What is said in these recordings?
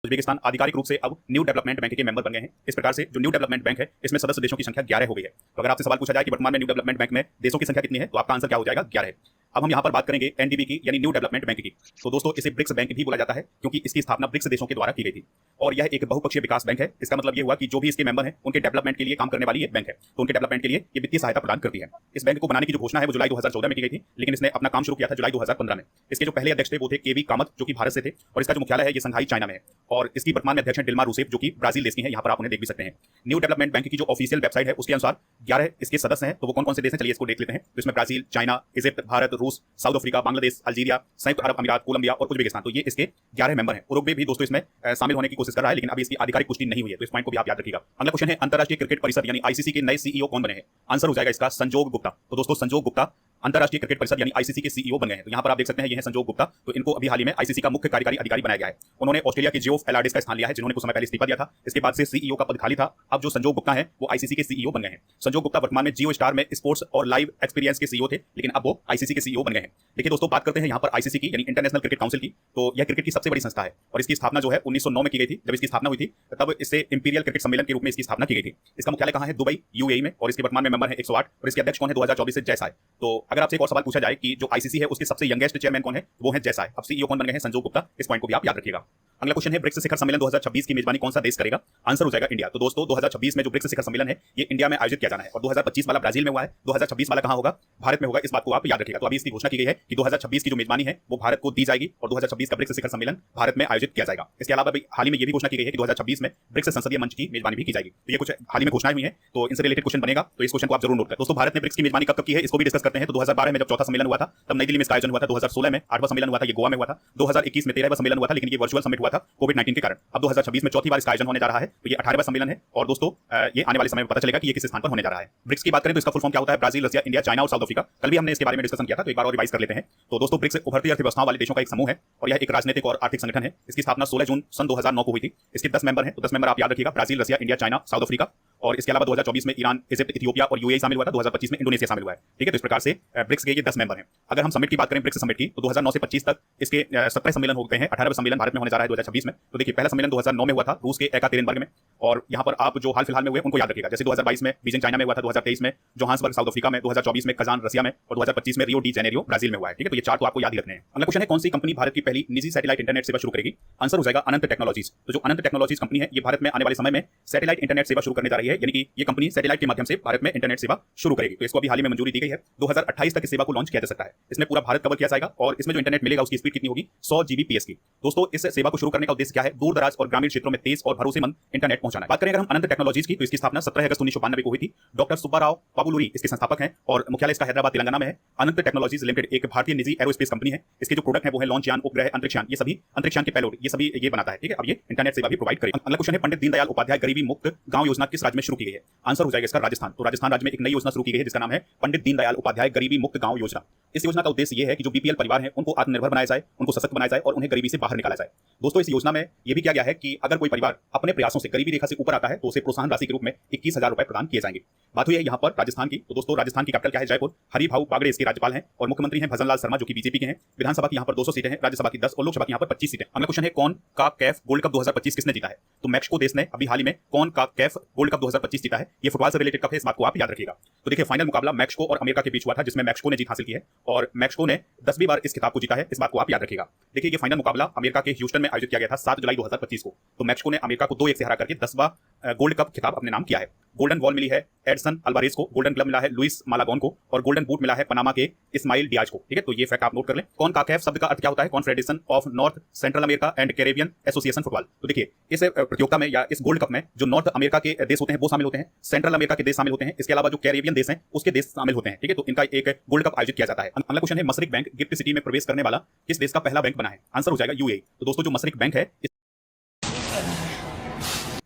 Uzbekistan आधिकारिक रूप से अब न्यू डेवलपमेंट बैंक के मेंबर बन गए हैं। इस प्रकार से जो न्यू डेवलपमेंट बैंक है इसमें सदस्य देशों की संख्या 11 हो गई है। तो अगर आपसे सवाल पूछा जाए कि वर्तमान में न्यू डेवलपमेंट बैंक में देशों की संख्या कितनी है, तो आपका आंसर क्या हो जाएगा? 11 है। अब हम यहाँ पर बात करेंगे एनडीबी की, यानी न्यू डेवलपमेंट बैंक की। तो दोस्तों इसे ब्रिक्स बैंक भी बोला जाता है क्योंकि इसकी स्थापना ब्रिक्स देशों के द्वारा की गई थी और यह एक बहुपक्षीय विकास बैंक है। इसका मतलब ये हुआ कि जो भी इसके मेंबर हैं उनके डेवलपमेंट के लिए काम करने वाली एक बैंक है, तो उनके डेवलपमेंट के लिए ये वित्तीय सहायता प्रदान करती है। इस बैंक को बनाने की जो घोषणा है वो जुलाई 2014 में की गई थी, लेकिन इसने अपना काम शुरू किया था जुलाई 2015 में। इसके जो पहले अध्यक्ष थे वो थे केवी कामत, जो कि भारत से थे, और इसका जो मुख्यालय है ये संघाई चाइना में है। और इसकी वर्तमान में अध्यक्ष हैं डिल्मा रूसेफ, जो कि ब्राजील देश की हैं। यहाँ पर आप उन्हें देख भी सकते हैं। न्यू डेवलपमेंट बैंक की जो ऑफिशियल वेबसाइट है उसके अनुसार 11 इसके सदस्य हैं। तो वो कौन कौन से देश हैं, चलिए इसको देख लेते हैं। तो इसमें ब्राजील, चाइना, इजिप्ट, भारत, रूस, साउथ अफ्रीका, बांग्लादेश, अल्जीरिया, संयुक्त अरब अमीरात, कोलंबिया और उज्बेकिस्तान। तो ये इसके 11 मेंबर हैं। उरुग्वे भी दोस्तों इसमें शामिल होने की कोशिश कर रहा है, लेकिन अभी इसकी आधिकारिक पुष्टि नहीं हुई है, तो इस पॉइंट को भी आप याद रखिएगा। अगला क्वेश्चन है, अंतरराष्ट्रीय क्रिकेट परिषद यानी आईसीसी के नए सीईओ कौन बने हैं? आंसर हो जाएगा इसका संजोग गुप्ता। तो दोस्तों संजोग गुप्ता अंतरराष्ट्रीय क्रिकेट परिषद यानी आईसीसी के सीईओ बन गए हैं। तो यहाँ पर आप देख सकते हैं ये है संजोग गुप्ता। तो इनको अभी हाल ही में आईसीसी का मुख्य कार्यकारी अधिकारी बनाया गया है। उन्होंने ऑस्ट्रेलिया के जियोफ एलार्डिस का स्थान लिया है, जिन्होंने कुछ समय पहले इस्तीफा दिया था। इसके बाद से सीईओ का पद खाली था। अब जो संजोग गुप्ता है वो आईसीसी के सीईओ बन गए हैं। संजोग गुप्ता वर्तमान में जियो स्टार में स्पोर्ट्स और लाइव एक्सपीरियंस के सीईओ थे, लेकिन अब वो आईसीसी के सीईओ बन गए हैं। देखिए दोस्तों, बात करते हैं यहाँ पर आईसीसी की यानी इंटरनेशनल क्रिकेट काउंसिल की। तो यह क्रिकेट की सबसे बड़ी संस्था है और इसकी स्थापना जो है 1909 में की गई थी। जब इसकी स्थापना हुई थी तब इससे इंपीरियल क्रिकेट सम्मेलन के रूप में इसकी स्थापना की गई थी। इसका मुख्यालय कहाँ है? दुबई, यूएई में। और इसके वर्तमान में मेंबर है 108 और इसके अध्यक्ष कौन है? 2024 से जयसाय। तो अगर आपसे एक और सवाल पूछा जाए कि जो आईसीसी है उसके सबसे यंगेस्ट चेयरमैन कौन है, वो है जयसाय। अब सीईओ कौन बन गए हैं? संजोग गुप्ता। इस पॉइंट को भी आप याद रखिएगा। अगला क्वेश्चन है, ब्रिक्स शिखर सम्मेलन 2026 की मेजबानी कौन सा देश करेगा? आंसर हो जाएगा इंडिया। तो दोस्तों 2026 में जो ब्रिक्स शिखर सम्मेलन है ये इंडिया में आयोजित किया जाना है और 2025 वाला ब्राजील में हुआ है, 2026 वाला कहां होगा? भारत में होगा। इस बात को आप याद रखिएगा। तो अभी इसकी घोषणा की गई है कि 2026 की जो मेजबानी है वो भारत को दी जाएगी और 2026 का ब्रिक्स शिखर सम्मेलन भारत में आयोजित किया जाएगा। इसके अलावा अभी हाल ही में ये भी घोषणा की गई है कि 2026 में ब्रिक्स संसदीय मंच की मेजबानी भी की जाएगी। तो ये कुछ हाल ही में घोषणाएं हुई है, तो इनसे रिलेटेड क्वेश्चन बनेगा, तो इस क्वेश्चन को आप जरूर नोट करें। दोस्तों भारत ने ब्रिक्स की मेजबानी कब की है इसको भी डिस्कस करते हैं। तो 2012 में जब चौथा सम्मेलन हुआ था तब नई दिल्ली में इसका आयोजन हुआ था। 2016 में 8वां सम्मेलन हुआ था, ये गोवा में हुआ था। 2021 में 13वां सम्मेलन हुआ था, लेकिन ये वर्चुअल समिट हुआ था कोविड-19 के कारण। अब 2026 में चौथी बार इसका आयोजन होने जा रहा है, तो ये 18वां सम्मेलन है। और दोस्तों ये आने वाले समय में पता चलेगा कि ये किस स्थान पर होने जा रहा है। ब्रिक्स की बात करें तो इसका फुल फॉर्म क्या होता है? ब्राजील, रशिया, इंडिया, चाइना और साउथ अफ्रीका। कल भी हमने इसके बारे में डिस्कशन किया था, तो एक बार और रिवाइज कर लेते हैं। तो दोस्तों ब्रिक्स उभरती अर्थव्यवस्थाओं वाले देशों का एक समूह है और यह एक राजनीतिक और आर्थिक संगठन है। इसकी स्थापना 16 जून सन 2009 को हुई थी। इसके 10 मेंबर हैं, तो 10 मेंबर आप याद रखिएगा, Brazil, Russia, India, China, south Africa. और इसके अलावा 2024 में ईरान, इजिप्ट, इथियोपिया और यूएई शामिल हुआ था। 2025 में इंडोनेशिया शामिल हुआ है। ठीक है, तो इस प्रकार से ब्रिक्स के ये 10 मेंबर हैं। अगर हम समिट की बात करें ब्रिक्स समिट की, तो 2009 से 25 तक इसके 17 सम्मेलन होते हैं। 18वां सम्मेलन भारत में होने जा रहा है 2026 में। तो देखिए पहला सम्मेलन 2009 में हुआ था रूस के एकातेरिनबर्ग में, और यहाँ पर आप जो हाल फिलहाल में हुए उनको याद रखिएगा। जैसे 2022 में बीजिंग चाइना में हुआ था, 2023 में जोहान्सबर्ग साउथ अफ्रीका में, 2024 में कजान रशिया में और 2025 में रियो डी जेनेरियो ब्राजील में हुआ है। ठीक है, तो ये चार तो आपको याद ही रखने हैं। अगला क्वेश्चन है, कौन सी कंपनी भारत की पहली निजी सैटेलाइट इंटरनेट सेवा शुरू करेगी? आंसर हो जाएगा अनंत टेक्नोलॉजीज। तो जो अनंत टेक्नोलॉजीज कंपनी है ये भारत में आने वाले समय में सैटेलाइट इंटरनेट सेवा शुरू करने जा रही है, यानी कि ये कंपनी सैटेलाइट के माध्यम से भारत में इंटरनेट सेवा शुरू करेगी। तो इसको अभी हाल ही में मंजूरी दी गई है। 2028 तक इस सेवा को लॉन्च किया जा सकता है। इसमें पूरा भारत कवर किया जाएगा और इसमें जो इंटरनेट मिलेगा उसकी स्पीड कितनी होगी? 100 जीबीपीएस की। दोस्तों इस सेवा को शुरू करने का उद्देश्य क्या है? दूर दराज और ग्रामीण क्षेत्रों में तेज और भरोसेमंद इंटरनेट पहुंचाना। बात करें अगर हम अनंत टेक्नोलॉजीज की, तो इसकी स्थापना 17 अगस्त 1992 को हुई थी। डॉक्टर सुब्बाराव पापुलुरी इसके संस्थापक हैं और मुख्यालय इसका हैदराबाद तेलंगाना में है। अनंत टेक्नोलॉजीज लिमिटेड एक भारतीय निजी एरोस्पेस कंपनी है। इसके जो प्रोडक्ट है वो है लॉन्च यान, उपग्रह, अंतरिक्षयान, ये सभी अंतरिक्षयान के पेलोड, ये सभी ये बनाता है। ठीक है, अब ये इंटरनेट सेवा भी प्रोवाइड करेगा। अगला क्वेश्चन है, पंडित दीनदयाल उपाध्याय गरीबी मुक्त गांव योजना किस राज्य में शुरू की गई है? आंसर हो जाएगा इसका राजस्थान। तो राजस्थान राज्य में एक नई योजना शुरू की गई है जिसका नाम है पंडित दीनदयाल उपाध्याय गरीबी मुक्त गांव योजना। इस योजना का उद्देश्य यह है कि जो बीपीएल परिवार हैं उनको आत्मनिर्भर बनाया जाए, उनको सशक्त बनाया जाए और उन्हें गरीबी से बाहर निकाला जाए। दोस्तों इस योजना में यह भी किया गया है कि अगर कोई परिवार अपने प्रयासों से गरीबी रेखा से ऊपर आता है तो उसे प्रोत्साहन राशि के रूप में 21,000 रुपए प्रदान किए जाएंगे। बात हुई है यहाँ पर राजस्थान की। तो दोस्तों राजस्थान की कैपिटल क्या है? जयपुर। हरिभाऊ बागड़े इसके राज्यपाल हैं और मुख्यमंत्री हैं भजनलाल शर्मा, जो कि बीजेपी के हैं। विधानसभा की यहाँ पर 200 सीटें हैं, राज्यसभा की 10 और लोकसभा की यहाँ पर 25 सीटें। अगला क्वेश्चन है, कौन का कैफ गोल्ड कप 2025 किसने जीता है? तो मैक्सिको देश ने अभी हाल ही में कौन का कैफ गोल्ड कप 2025 जीता है। ये फुटबॉल से रिलेटेड कप है, इस बात को आप याद रखिएगा। तो देखिए फाइनल मुकाबला मैक्सिको और अमेरिका के बीच हुआ था, जिसमें मैक्सिको ने जीत हासिल की है और मैक्सिको ने 10वीं बार इस खिताब को जीता है। इस बात को आप याद रखिएगा। देखिए ये फाइनल मुकाबला अमेरिका के ह्यूस्टन में आयोजित किया गया था 7 जुलाई 2025 को। तो मैक्सिको ने अमेरिका को 2-1 से हरा करके 10वां गोल्ड कप खिताब अपने नाम किया है। गोल्डन बॉल मिली है एडसन अल्वारेज को, गोल्डन ग्लव मिला है लुइस मालागोन को और गोल्डन बूट मिला है पनामा के इस्माइल डियाज को। ठीक है, तो ये फैक्ट आप नोट कर लें। कौन काकैफ शब्द का अर्थ क्या होता है? Confederation of north central America and Caribbean association football. तो देखिए इस प्रतियोगिता में या इस गोल्ड कप में जो नॉर्थ अमेरिका के देश होते हैं वो शामिल होते हैं, सेंट्रल अमेरिका के देश शामिल होते हैं, इसके अलावा जो कैरेबियन देश हैं उसके देश शामिल होते हैं। ठीक है, तो इनका एक गोल्ड कप आयोजित किया जाता है। अगला क्वेश्चन है, मसरिक बैंक गिफ्ट सिटी में प्रवेश करने वाला किस देश का पहला बैंक बना है? आंसर हो जाएगा यूएई। तो दोस्तों जो मसरिक बैंक है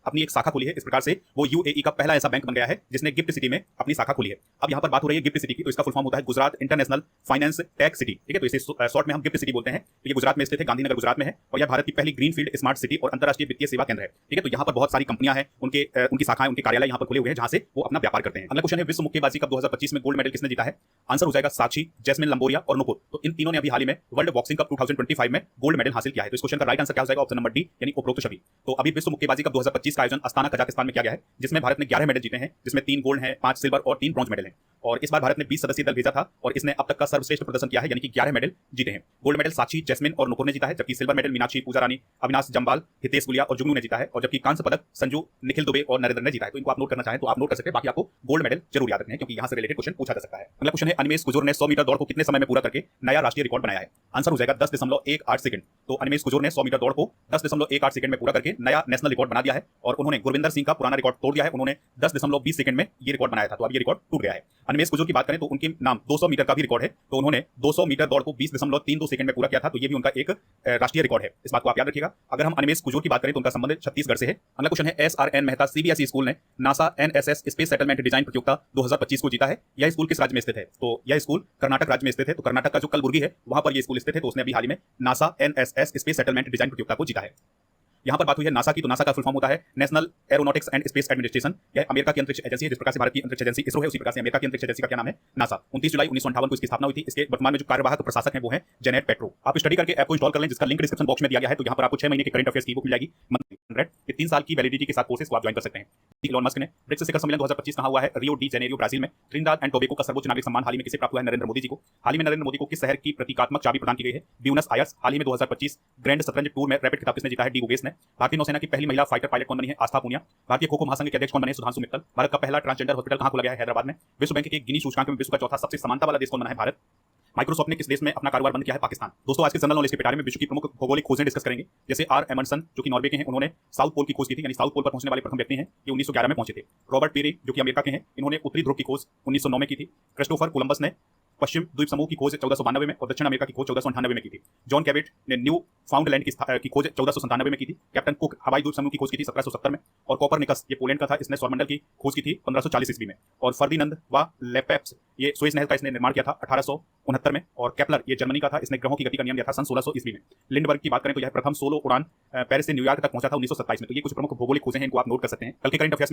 अपनी एक शाखा खोली है। इस प्रकार से वो यूएई का पहला ऐसा बैंक बन गया है जिसने गिफ्ट सिटी में अपनी शाखा खोली है। अब यहाँ पर बात हो रही है गिफ्ट सिटी की, तो इसका फुल फॉर्म होता है Gujarat international finance tech city. ठीक है, तो इसे शॉर्ट में हम गिफ्ट सिटी बोलते हैं। तो ये गुजरात में स्थित है, गांधीनगर गुजरात में है, और यह भारत की पहली ग्रीनफील्ड स्मार्ट सिटी और अंतर्राष्ट्रीय वित्तीय सेवा केंद्र है। ठीक है, तो यहाँ पर बहुत सारी कंपनियां हैं, उनकी शाखाएं, उनके कार्यालय यहाँ पर खुले हुए हैं जहां से वो अपना व्यापार करते हैं। अगला क्वेश्चन है, विश्व मुक्केबाजी कप 2025 में गोल्ड मेडल किसने जीता है? आंसर हो जाएगा साक्षी, जैस्मिन लंबोरिया और नुपुर। तो इन तीनों ने अभी हाल ही में वर्ल्ड बॉक्सिंग कप 2025 में गोल्ड मेडल हासिल किया है। तो इस क्वेश्चन का राइट आंसर क्या हो जाएगा? ऑप्शन नंबर डी, यानी उपरोक्त सभी। तो अभी विश्व मुक्केबाजी कप 2025 का आयोजन अस्ताना कजाकिस्तान में किया गया है, जिसमें भारत ने 11 मेडल जीते हैं, जिसमें 3 गोल्ड हैं, 5 सिल्वर और 3 ब्रॉन्ज मेडल हैं। और इस बार भारत ने 20 सदस्यीय दल भेजा था और इसने अब तक का सर्वश्रेष्ठ प्रदर्शन किया है, यानी कि 11 मेडल जीते हैं। गोल्ड मेडल साक्षी, जैस्मिन और नुपुर ने जीता है, जबकि सिल्वर मेडल मीनाक्षी, पूजा रानी, अविनाश जम्बाल, हितेश गुलिया और जुगनू ने जीता है, और जबकि कांस्य पदक संजू, निखिल दुबे और नरेंद्र ने जीता है। तो इनको आप नोट करना चाहें तो आप नोट कर सकते हैं, बाकी आपको गोल्ड मेडल जरूर याद रखना है क्योंकि यहाँ से रिलेटेड क्वेश्चन पूछा जा सकता है। अगला क्वेश्चन है, अनिमेश कुजूर ने 100 मीटर दौड़ को कितने समय में पूरा करके नया राष्ट्रीय रिकॉर्ड बनाया है? आंसर हो जाएगा 10.18 सेकंड। तो अनिमेश कुजूर ने 100 मीटर दौड़ को 10.18 सेकंड में पूरा करके नया नेशनल रिकॉर्ड बना दिया है, और उन्होंने गुरविंदर सिंह का पुराना रिकॉर्ड तोड़ दिया है। उन्होंने 10.20 सेकंड में ये रिकॉर्ड बनाया था, तो अब ये रिकॉर्ड टूट गया है। अनिमेश कुजूर की बात करें तो उनके नाम 200 मीटर का भी रिकॉर्ड है, तो उन्होंने 200 मीटर दौड़ को 20.32 सेकंड में पूरा किया था, तो ये भी उनका एक राष्ट्रीय रिकॉर्ड है। इस बात को आप याद रखिएगा। अगर हम अनिमेश कुजूर की बात करें तो उनका संबंध छत्तीसगढ़ से है। अगला क्वेश्चन है, SRN मेहता सीबीएसई स्कूल ने NASA NSS space settlement design प्रतियोगिता 2025 को जीता है। यह स्कूल किस राज्य में स्थित है? तो यह स्कूल कर्नाटक राज्य में स्थित है। तो कर्नाटक का जो कलबुर्गी है वहां पर यह स्कूल स्थित है, तो उसने अभी हाल ही में NASA NSS space settlement design प्रतियोगिता को जीता है। यहाँ पर बात हुई है नासा की, तो नासा का फुल फॉर्म होता है national aeronautics and space administration. यह अमेरिका की अंतरिक्ष एजेंसी है। जिस प्रकार से भारत की अंतरिक्ष एजेंसी इसरो है, उसी प्रकार से अमेरिका की अंतरिक्ष एजेंसी का क्या नाम है? नासा। 29 जुलाई 1958 को इसकी स्थापना हुई थी। इसके वर्तमान में जो कार्यवाहक प्रशासक हैं वो हैं जेनेट पेट्रो। आप स्टडी करके ऐप को इंस्टॉल कर लें, जिसका लिंक डिस्क्रिप्शन बॉक्स में दिया गया है। तो यहाँ पर आपको 6 महीने की करंट अफेयर्स की बुक मिल जाएगी, 3 साल की वैलिडिटी के साथ कोर्सेज को आप ज्वाइन कर सकते हैं। इलॉन मस्क ने ब्रिक्स शिखर सम्मेलन 2025 कहा हुआ है रियो डी जेनेरियो ब्राजील में। ट्रिनिडाद एंड टोबैगो का सर्वोच्च नागरिक सम्मान हाल ही में किसे प्राप्त हुआ है? नरेंद्र मोदी जी को। हाल ही में नरेंद्र मोदी को किस शहर की प्रतीकात्मक चाबी प्रदान की गई है? Buenos Aires. हाल ही में 2025 ग्रैंड शतरंज टूर में रैपिड खिताब किसने जीता है? डी गुगेस ने। भारतीय नौसेना की पहली महिला फाइटर पायलट कौन बनी है? आस्था पूनिया। भारतीय खो खो महासंघ के अध्यक्ष कौन बने? सुधांशु मित्तल। भारत का पहला ट्रांसजेंडर हॉस्पिटल कहां खोला गया है? हैदराबाद में। विश्व बैंक के गिनी सूचकांक में विश्व का चौथा सबसे समानता वाला देश कौन बना है? भारत। माइक्रोसॉफ्ट ने किस देश में अपना कारोबार बंद किया है? पाकिस्तान। दोस्तों, आज के जनरल नॉलेज के पिटारे में विश्व की प्रमुख भौगोलिक खोजें डिस्कस करेंगे, जैसे आर एमंडसन जो कि नॉर्वे के हैं, उन्होंने साउथ पोल की खोज की थी, यानी साउथ पोल पर पहुंचने वाले प्रथम व्यक्ति हैं, ये 1911 में पहुंचे थे। रॉबर्ट पेरी जो कि अमेरिका के हैं, इन्होंने उत्तरी ध्रुव की खोज 1909 में की थी। क्रिस्टोफर कोलंबस ने पश्चिम द्वीप समूह की खोज 1492 में और दक्षिण अमेरिका की खोज 1498 में की थी। जॉन कैवेट ने न्यू फाउंडलैंड की खोज 1497 में की थी। कैप्टन कुक हवाई द्वीप समूह की खोज की थी 1770 में, और कॉपरनिकस ये पोलैंड का था, इसने सौरमंडल की खोज की थी 1540 ईस्वी में। और फर्डिनंद व लेपेप्स ये सुएज नहर का इसने निर्माण किया था 1869 में। और केपलर ये जर्मनी का था, इसने ग्रहों की गति का नियम दिया था सन 1600 ईस्वी में। लिंडबर्ग की बात करें तो यह प्रथम सोलो उड़ान पेरिस से न्यूयॉर्क तक पहुंचा था 1927 में। तो ये कुछ प्रमुख भौगोलिक खोजें हैं, इनको आप नोट कर सकते हैं। कल के करंट अफेयर्स में